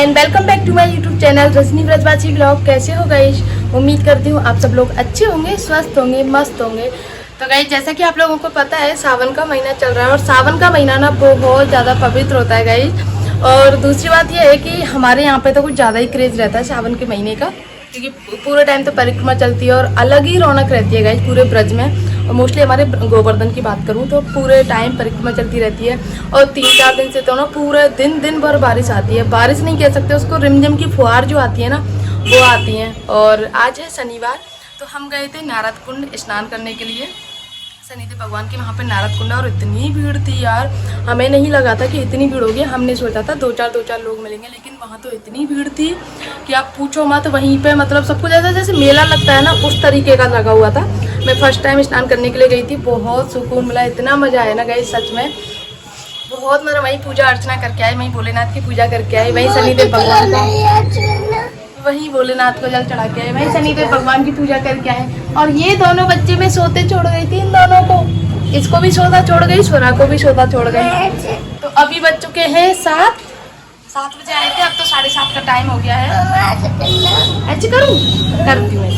And welcome back to my YouTube channel Rajni Brajwasi blog. कैसे हो guys? उम्मीद करती हूँ आप सब लोग अच्छे होंगे, स्वस्थ होंगे, मस्त होंगे। तो गाइस जैसा कि आप लोगों को पता है सावन का महीना चल रहा है और सावन का महीना ना बहुत ज़्यादा पवित्र होता है गाइस। और दूसरी बात यह है कि हमारे यहाँ पे तो कुछ ज़्यादा ही क्रेज़ रहता है सावन के महीने का, क्योंकि पूरे टाइम तो परिक्रमा चलती है और अलग ही रौनक रहती है गाइस पूरे ब्रज में। और मोस्टली हमारे गोवर्धन की बात करूँ तो पूरे टाइम परिक्रमा चलती रहती है और 3-4 दिन से तो ना पूरे दिन भर बारिश आती है। बारिश नहीं कह सकते उसको, रिमझिम की फुहार जो आती है ना वो आती हैं। और आज है शनिवार, तो हम गए थे नारद कुंड स्नान करने के लिए, शनिदेव भगवान के वहाँ पे नारद कुंड। और इतनी भीड़ थी यार, हमें नहीं लगा था कि इतनी भीड़ होगी। हमने सोचा था दो चार लोग मिलेंगे, लेकिन वहाँ तो इतनी भीड़ थी कि आप पूछो मत। वहीं पे मतलब सब कुछ ऐसा जैसे मेला लगता है ना उस तरीके का लगा हुआ था। मैं फर्स्ट टाइम स्नान करने के लिए गई थी, बहुत सुकून मिला, इतना मज़ा आया ना गाइस सच में बहुत। मतलब वहीं पूजा अर्चना करके आई, वहीं भोलेनाथ की पूजा करके आई, वहीं शनिदेव भगवान का, वहीं भोलेनाथ को जल चढ़ा के आए, वहीं शनिदेव भगवान की पूजा करके आए। और ये दोनों बच्चे मैं सोते छोड़ गई थी, इन दोनों को, इसको भी सोता छोड़ गई, स्वरा को भी सोता छोड़ गई। तो अभी बज चुके हैं 7 बजे आए थे, अब तो 7:30 का टाइम हो गया है। ऐसे करूँ करती हूँ।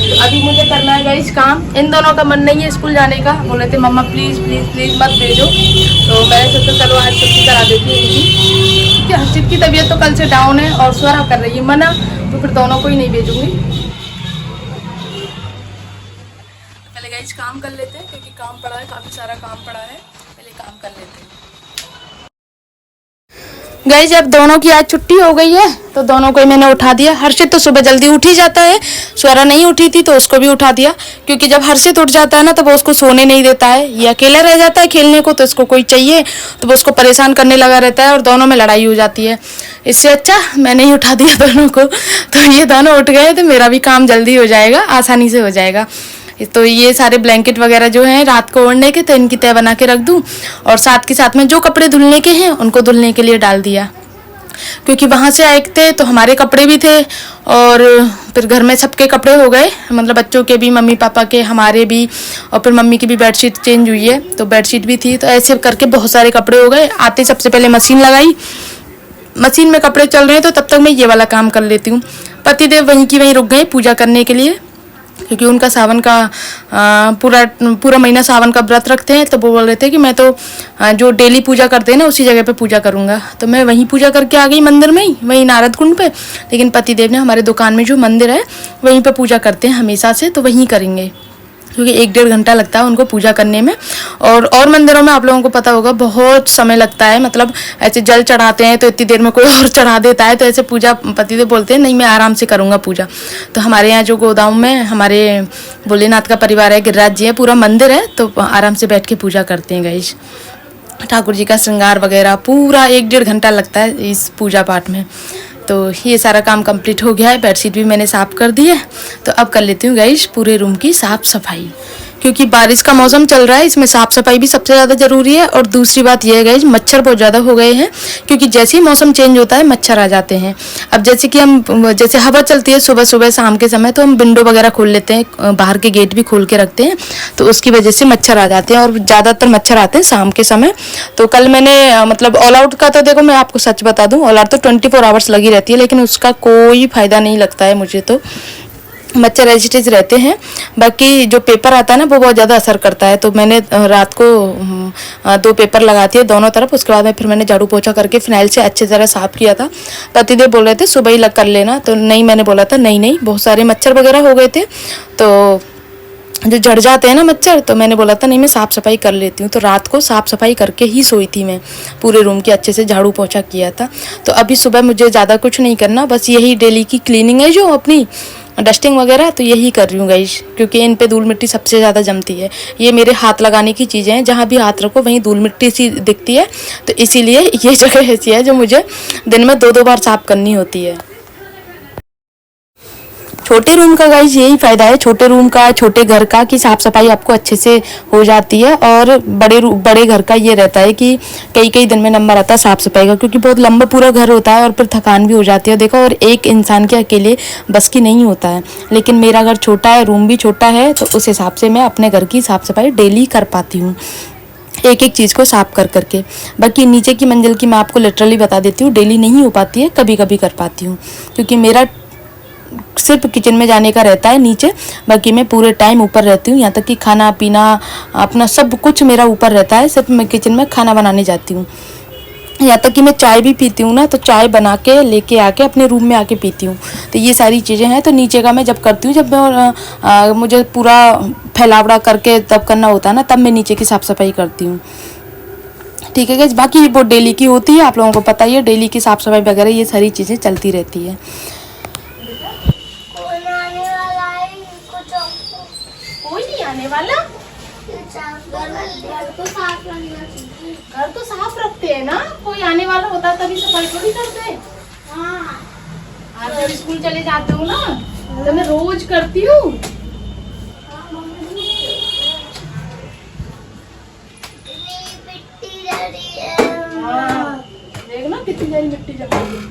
तो अभी मुझे करना है गाइस काम। इन दोनों का मन नहीं है स्कूल जाने का, बोले थे मम्मा प्लीज़ प्लीज़ प्लीज़ मत भेजो। तो मैंने सोचा चलो आज छुट्टी करा देती हूँ इनकी, क्योंकि हर्षित की तबीयत तो कल से डाउन है और स्वरा कर रही है मना, तो फिर दोनों को ही नहीं भेजूंगी। पहले गाइस काम कर लेते हैं, क्योंकि काम पड़ा है, काफ़ी सारा काम पड़ा है, पहले काम कर लेते हैं। गाइस जब दोनों की आज छुट्टी हो गई है तो दोनों को ही मैंने उठा दिया। हर्षित तो सुबह जल्दी उठ ही जाता है, स्वरा नहीं उठी थी तो उसको भी उठा दिया, क्योंकि जब हर्षित उठ जाता है ना तो वो उसको सोने नहीं देता है, ये अकेला रह जाता है खेलने को, तो इसको कोई चाहिए तो वो उसको परेशान करने लगा रहता है और दोनों में लड़ाई हो जाती है। इससे अच्छा मैंने ही उठा दिया दोनों को, तो ये दोनों उठ गए तो मेरा भी काम जल्दी हो जाएगा, आसानी से हो जाएगा। तो ये सारे ब्लैंकेट वगैरह जो हैं रात को ओढ़ने के, तो इनकी तय बना के रख दूँ। और साथ के साथ में जो कपड़े धुलने के हैं उनको धुलने के लिए डाल दिया, क्योंकि वहाँ से आए थे तो हमारे कपड़े भी थे और फिर घर में सबके कपड़े हो गए, मतलब बच्चों के भी, मम्मी पापा के, हमारे भी, और फिर मम्मी की भी बेडशीट चेंज हुई है तो बेडशीट भी थी। तो ऐसे करके बहुत सारे कपड़े हो गए। आते सबसे पहले मशीन लगाई, मशीन में कपड़े चल रहे हैं तो तब तक मैं ये वाला काम कर लेती हूँ। पतिदेव वहीं की वहीं रुक गए पूजा करने के लिए, क्योंकि उनका सावन का पूरा महीना सावन का व्रत रखते हैं। तो वो बोल रहे थे कि मैं तो जो डेली पूजा करते हैं ना उसी जगह पे पूजा करूँगा। तो मैं वहीं पूजा करके आ गई मंदिर में ही, वहीं नारद कुंड पे। लेकिन पतिदेव ने हमारे दुकान में जो मंदिर है वहीं पे पूजा करते हैं हमेशा से, तो वहीं करेंगे, क्योंकि 1-1.5 घंटा लगता है उनको पूजा करने में। और मंदिरों में आप लोगों को पता होगा बहुत समय लगता है, मतलब ऐसे जल चढ़ाते हैं तो इतनी देर में कोई और चढ़ा देता है, तो ऐसे पूजा पतिदेव बोलते हैं नहीं मैं आराम से करूँगा पूजा। तो हमारे यहाँ जो गोदाम में हमारे भोलेनाथ का परिवार है, गिरिराज जी है, पूरा मंदिर है, तो आराम से बैठ के पूजा करते हैं गाइस। ठाकुर जी का श्रृंगार वगैरह पूरा 1-1.5 घंटा लगता है इस पूजा पाठ में। तो ये सारा काम कंप्लीट हो गया है, बेडशीट भी मैंने साफ़ कर दी है। तो अब कर लेती हूँ गाइस पूरे रूम की साफ़ सफाई, क्योंकि बारिश का मौसम चल रहा है, इसमें साफ़ सफाई भी सबसे ज़्यादा ज़रूरी है। और दूसरी बात यह है गाइस मच्छर बहुत ज़्यादा हो गए हैं, क्योंकि जैसे ही मौसम चेंज होता है मच्छर आ जाते हैं। अब जैसे कि जैसे हवा चलती है सुबह सुबह शाम के समय, तो हम विंडो वगैरह खोल लेते हैं, बाहर के गेट भी खोल के रखते हैं, तो उसकी वजह से मच्छर आ जाते हैं और ज़्यादातर मच्छर आते हैं शाम के समय। तो कल मैंने मतलब ऑल आउट का, तो देखो मैं आपको सच बता दूँ, ऑल आउट तो 24 आवर्स लगी रहती है, लेकिन उसका कोई फ़ायदा नहीं लगता है मुझे, तो मच्छर एजिटेज रहते हैं। बाकी जो पेपर आता है ना वो बहुत ज़्यादा असर करता है। तो मैंने रात को 2 पेपर लगाती है दोनों तरफ, उसके बाद में फिर मैंने झाड़ू पोछा करके फिनाइल से अच्छी तरह साफ़ किया था। पतिदेव बोल रहे थे सुबह ही लग कर लेना, तो नहीं, मैंने बोला था नहीं बहुत सारे मच्छर वगैरह हो गए थे, तो जो झड़ जाते हैं ना मच्छर, तो मैंने बोला था नहीं मैं साफ़ सफाई कर लेती हूँ। तो रात को साफ़ सफाई करके ही सोई थी मैं, पूरे रूम की अच्छे से झाड़ू पोछा किया था। तो अभी सुबह मुझे ज़्यादा कुछ नहीं करना, बस यही डेली की क्लीनिंग है जो अपनी डस्टिंग वगैरह, तो यही कर रही हूँ गाइस, क्योंकि इन पे धूल मिट्टी सबसे ज़्यादा जमती है। ये मेरे हाथ लगाने की चीज़ें हैं, जहाँ भी हाथ रखो वहीं धूल मिट्टी सी दिखती है, तो इसीलिए ये जगह ऐसी है जो मुझे दिन में 2-2 बार साफ़ करनी होती है। छोटे रूम का गाइस यही फ़ायदा है, छोटे रूम का, छोटे घर का, कि साफ़ सफाई आपको अच्छे से हो जाती है। और बड़े घर का ये रहता है कि कई दिन में नंबर आता है साफ़ सफाई का, क्योंकि बहुत लंबा पूरा घर होता है और फिर थकान भी हो जाती है देखो, और एक इंसान के अकेले बस की नहीं होता है। लेकिन मेरा घर छोटा है, रूम भी छोटा है, तो उस हिसाब से मैं अपने घर की साफ़ सफाई डेली कर पाती हूँ। एक एक चीज़ को साफ कर करके। बाकी नीचे की मंजिल की मैं आपको लिटरली बता देती हूँ, डेली नहीं हो पाती है, कभी कभी कर पाती हूँ, क्योंकि मेरा सिर्फ किचन में जाने का रहता है नीचे, बाकी मैं पूरे टाइम ऊपर रहती हूँ। यहाँ तक कि खाना पीना अपना सब कुछ मेरा ऊपर रहता है, सिर्फ मैं किचन में खाना बनाने जाती हूँ। यहाँ तक कि मैं चाय भी पीती हूँ ना, तो चाय बना के लेके आके अपने रूम में आके पीती हूँ। तो ये सारी चीज़ें हैं। तो नीचे का मैं जब करती हूँ, जब मैं मुझे पूरा फैलावड़ा करके तब करना होता है ना, तब मैं नीचे की साफ़ सफाई करती हूँ। ठीक है गाइस, बाकी वो डेली की होती है, आप लोगों को पता ही है, डेली की साफ़ सफाई वगैरह ये सारी चीज़ें चलती रहती है। कोई नहीं आने वाला, घर तो साफ रखते हैं ना, कोई आने वाला होता तभी सफाई थोड़ी करते। हाँ, आज जब स्कूल चले जाते हो ना, तो मैं रोज करती हूँ। हाँ, देख ना कितनी सारी मिट्टी जमा है।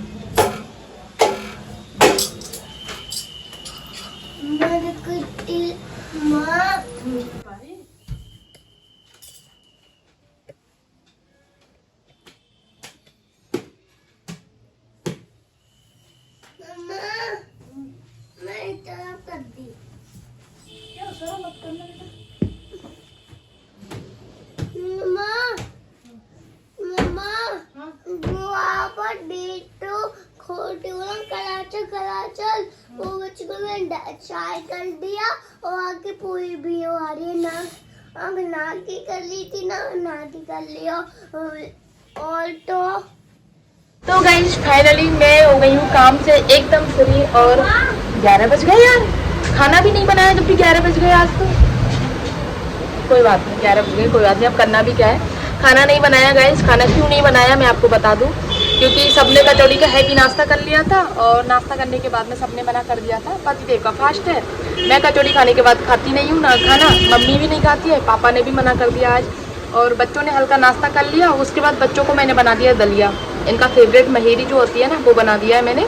चल वो बच्चे को मैंने चाय कर दिया और आगे पूरी भी हो आ रही है ना, नाकी कर ली थी ना, नाकी कर लिया। और तो गाइस फाइनली मैं हो गई हूँ काम से एकदम फ्री, और 11 बज गए यार, खाना भी नहीं बनाया जब भी 11 बज गए आज तो। कोई बात नहीं, 11 बज गए, कोई बात नहीं, अब करना भी क्या है। खाना नहीं बनाया गाइस, खाना क्यों नहीं बनाया मैं आपको बता दूं, क्योंकि सबने कचौड़ी का हैवी नाश्ता कर लिया था, और नाश्ता करने के बाद में सबने मना कर दिया था। पतिदेव का फास्ट है, मैं कचौड़ी खाने के बाद खाती नहीं हूँ ना खाना, मम्मी भी नहीं खाती है, पापा ने भी मना कर दिया आज, और बच्चों ने हल्का नाश्ता कर लिया। उसके बाद बच्चों को मैंने बना दिया दलिया, इनका फेवरेट महेरी जो होती है ना, वो बना दिया है मैंने,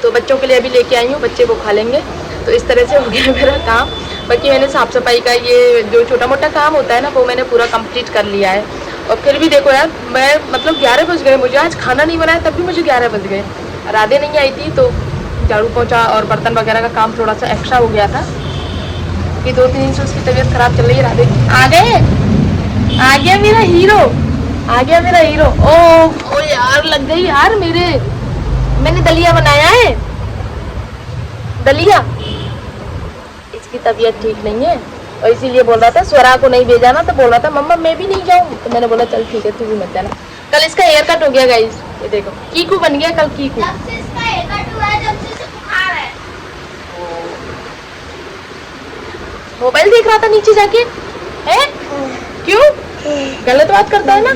तो बच्चों के लिए अभी लेके आई हूँ, बच्चे वो खा लेंगे। तो इस तरह से हो गया मेरा काम। बाकी मैंने साफ़ सफाई का ये जो छोटा मोटा काम होता है ना, वो मैंने पूरा कंप्लीट कर लिया है। और फिर भी देखो यार, मैं मतलब 11 बज गए मुझे, आज खाना नहीं बनाया तब भी मुझे 11 बज गए। राधे नहीं आई थी तो झाड़ू पोछा और बर्तन वगैरह का काम थोड़ा सा एक्स्ट्रा हो गया था, कि 2-3 दिन से उसकी तबीयत खराब चल रही है। राधे आ गया मेरा हीरो, आ गया मेरा हीरो। ओ यार लग गई यार मेरे, मैंने दलिया बनाया है, दलिया। इसकी तबीयत ठीक नहीं है और इसीलिए बोल रहा था स्वरा को नहीं भेजा ना, तो बोल रहा था मम्मा मैं भी नहीं जाऊँ, तो मैंने बोला चल ठीक है तू भी मत जाना। कल इसका हेयर कट हो गया गाइस, ये देखो कीकू बन गया कल कीकू। जब से इसका हेयर कट हुआ है, जब से इसे बुखार है। मोबाइल देख रहा था नीचे जाके, है क्यों? गलत बात करता है ना।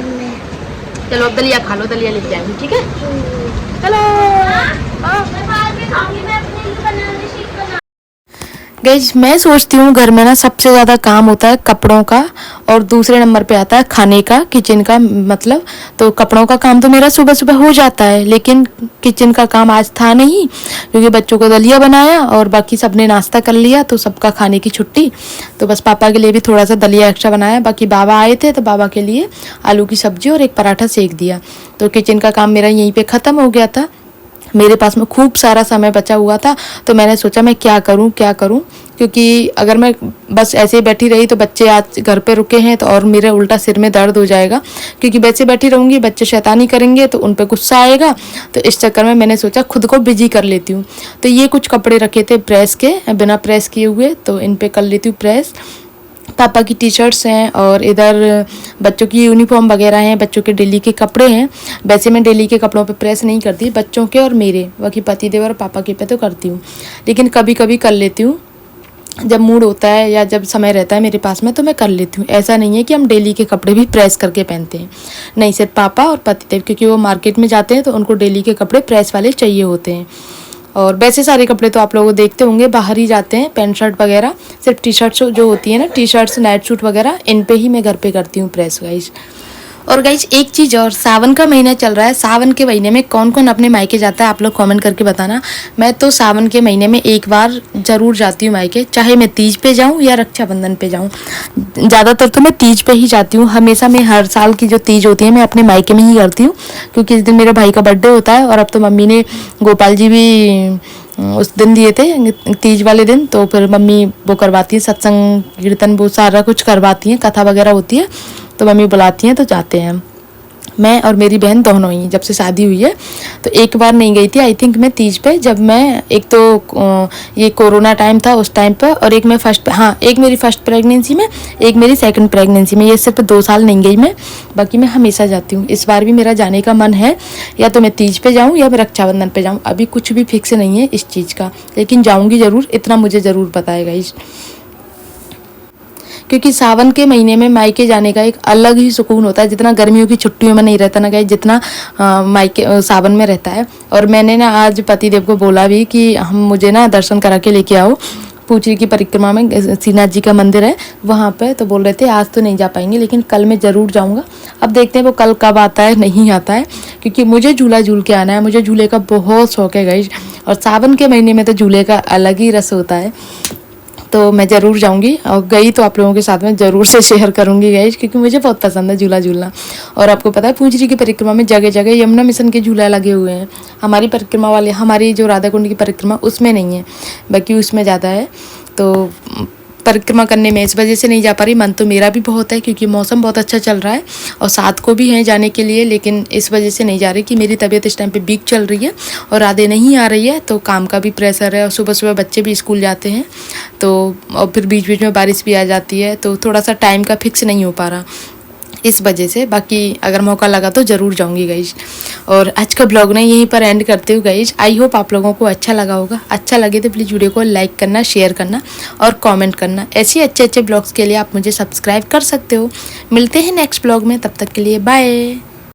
चलो अब दलिया खा लो, दलिया लेके जाएंगे, ठीक है चलो। मैं बाद में खाऊंगी, मैं अपने लिए बनाने सीख बना। गाइस मैं सोचती हूँ घर में ना सबसे ज़्यादा काम होता है कपड़ों का, और दूसरे नंबर पे आता है खाने का, किचन का मतलब। तो कपड़ों का काम तो मेरा सुबह सुबह हो जाता है, लेकिन किचन का काम आज था नहीं, क्योंकि बच्चों को दलिया बनाया और बाकी सबने नाश्ता कर लिया, तो सबका खाने की छुट्टी। तो बस पापा के लिए भी थोड़ा सा दलिया एक्स्ट्रा बनाया, बाकी बाबा आए थे तो बाबा के लिए आलू की सब्जी और एक पराठा सेक दिया। तो किचन का काम मेरा यहीं पर ख़त्म हो गया था। मेरे पास में खूब सारा समय बचा हुआ था, तो मैंने सोचा मैं क्या करूं, क्योंकि अगर मैं बस ऐसे ही बैठी रही तो बच्चे आज घर पे रुके हैं, तो और मेरे उल्टा सिर में दर्द हो जाएगा, क्योंकि वैसे बैठी रहूँगी बच्चे शैतानी करेंगे तो उन पे गुस्सा आएगा। तो इस चक्कर में मैंने सोचा खुद को बिजी कर लेती हूँ। तो ये कुछ कपड़े रखे थे प्रेस के, बिना प्रेस किए हुए, तो इन पे कर लेती हूँ प्रेस। पापा की टी शर्ट्स हैं और इधर बच्चों की यूनिफॉर्म वगैरह हैं, बच्चों के डेली के कपड़े हैं। वैसे मैं डेली के कपड़ों पे प्रेस नहीं करती, बच्चों के और मेरे, बाकी पतिदेव और पापा के पे तो करती हूँ, लेकिन कभी कभी कर लेती हूँ जब मूड होता है या जब समय रहता है मेरे पास में, तो मैं कर लेती हूँ। ऐसा नहीं है कि हम डेली के कपड़े भी प्रेस करके पहनते हैं, नहीं, सिर्फ पापा और पतिदेव, क्योंकि वो मार्केट में जाते हैं तो उनको डेली के कपड़े प्रेस वाले चाहिए होते हैं। और वैसे सारे कपड़े तो आप लोग देखते होंगे बाहर ही जाते हैं, पैंट शर्ट वगैरह, सिर्फ टी शर्ट्स जो होती है ना, टी शर्ट्स नाइट सूट वगैरह, इन पे ही मैं घर पे करती हूँ प्रेस गाइस। और गाइज एक चीज़ और, सावन का महीना चल रहा है। सावन के महीने में कौन कौन अपने मायके जाता है, आप लोग कमेंट करके बताना। मैं तो सावन के महीने में एक बार ज़रूर जाती हूँ मायके, चाहे मैं तीज पे जाऊँ या रक्षाबंधन पे जाऊँ। ज़्यादातर तो मैं तीज पे ही जाती हूँ। हमेशा मैं हर साल की जो तीज होती है मैं अपने मायके में ही करती हूँ, क्योंकि इस दिन मेरे भाई का बर्थडे होता है। और अब तो मम्मी ने गोपाल जी भी उस दिन दिए थे, तीज वाले दिन, तो फिर मम्मी वो करवाती है, सत्संग कीर्तन वो सारा कुछ करवाती हैं, कथा वगैरह होती है, तो मम्मी बुलाती हैं तो जाते हैं। मैं और मेरी बहन दोनों ही जब से शादी हुई है। तो एक बार नहीं गई थी आई थिंक मैं तीज पे, जब मैं एक तो ये कोरोना टाइम था उस टाइम पर, और एक मैं एक मेरी फर्स्ट प्रेगनेंसी में, एक मेरी सेकंड प्रेगनेंसी में। ये सिर्फ 2 साल नहीं गई मैं, बाकी मैं हमेशा जाती हूँ। इस बार भी मेरा जाने का मन है, या तो मैं तीज पे जाऊँ या मैं रक्षाबंधन पे जाऊँ। अभी कुछ भी फिक्स नहीं है इस चीज़ का, लेकिन जाऊँगी ज़रूर, इतना मुझे ज़रूर पता है गाइस। क्योंकि सावन के महीने में मायके जाने का एक अलग ही सुकून होता है, जितना गर्मियों की छुट्टियों में नहीं रहता ना गाइस, जितना मायके सावन में रहता है। और मैंने ना आज पतिदेव को बोला भी कि हम मुझे ना दर्शन करा के लेके आओ, पूछरी की परिक्रमा में श्रीनाथ जी का मंदिर है वहाँ पे। तो बोल रहे थे आज तो नहीं जा पाएंगे, लेकिन कल मैं ज़रूर जाऊँगा। अब देखते हैं वो कल कब आता है, नहीं आता है, क्योंकि मुझे झूला झूल के आना है। मुझे झूले का बहुत शौक है गाइस, और सावन के महीने में तो झूले का अलग ही रस होता है। तो मैं ज़रूर जाऊंगी, और गई तो आप लोगों के साथ में ज़रूर से शेयर करूंगी गाइस, क्योंकि मुझे बहुत पसंद है झूला झूलना। और आपको पता है पूंछरी की परिक्रमा में जगह जगह यमुना मिशन के झूला लगे हुए हैं। हमारी परिक्रमा वाले, हमारी जो राधा कुंड की परिक्रमा उसमें नहीं है, बाकी उसमें ज़्यादा है। तो परिक्रमा करने में इस वजह से नहीं जा पा रही। मन तो मेरा भी बहुत है, क्योंकि मौसम बहुत अच्छा चल रहा है और साथ को भी हैं जाने के लिए, लेकिन इस वजह से नहीं जा रही कि मेरी तबीयत इस टाइम पे वीक चल रही है और राधे नहीं आ रही है। तो काम का भी प्रेशर है, और सुबह सुबह बच्चे भी स्कूल जाते हैं, तो और फिर बीच बीच में बारिश भी आ जाती है, तो थोड़ा सा टाइम का फिक्स नहीं हो पा रहा इस वजह से। बाकी अगर मौका लगा तो ज़रूर जाऊंगी गाइज। और आज का ब्लॉग ना यहीं पर एंड करते हुए गाइज, आई होप आप लोगों को अच्छा लगा होगा। अच्छा लगे तो प्लीज़ वीडियो को लाइक करना, शेयर करना और कमेंट करना। ऐसे अच्छे अच्छे ब्लॉग्स के लिए आप मुझे सब्सक्राइब कर सकते हो। मिलते हैं नेक्स्ट ब्लॉग में, तब तक के लिए बाय।